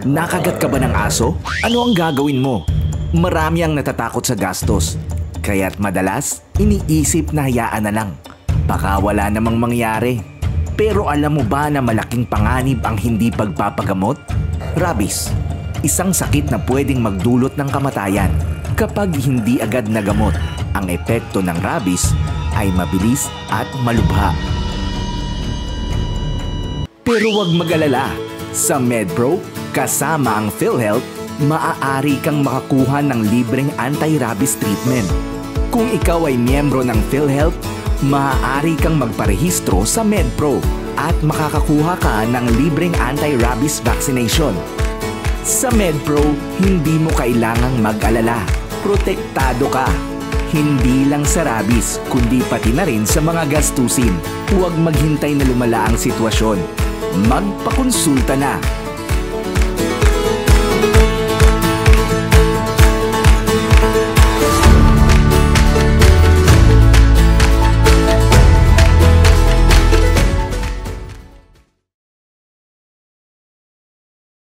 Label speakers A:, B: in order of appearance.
A: Nakagat ka ba ng aso? Ano ang gagawin mo? Marami ang natatakot sa gastos. Kaya't madalas, iniisip na hayaan na lang. Baka wala namang mangyari. Pero alam mo ba na malaking panganib ang hindi pagpapagamot? Rabies, isang sakit na pwedeng magdulot ng kamatayan kapag hindi agad nagamot. Ang epekto ng rabies ay mabilis at malubha. Pero huwag mag-alala. Sa MedPro, kasama ang PhilHealth, maaari kang makakuha ng libreng anti-rabies treatment. Kung ikaw ay miyembro ng PhilHealth, maaari kang magparehistro sa MedPro at makakakuha ka ng libreng anti-rabies vaccination. Sa MedPro, hindi mo kailangang mag-alala. Protektado ka. Hindi lang sa rabies, kundi pati na rin sa mga gastusin. Huwag maghintay na lumala ang sitwasyon. Magpakonsulta na.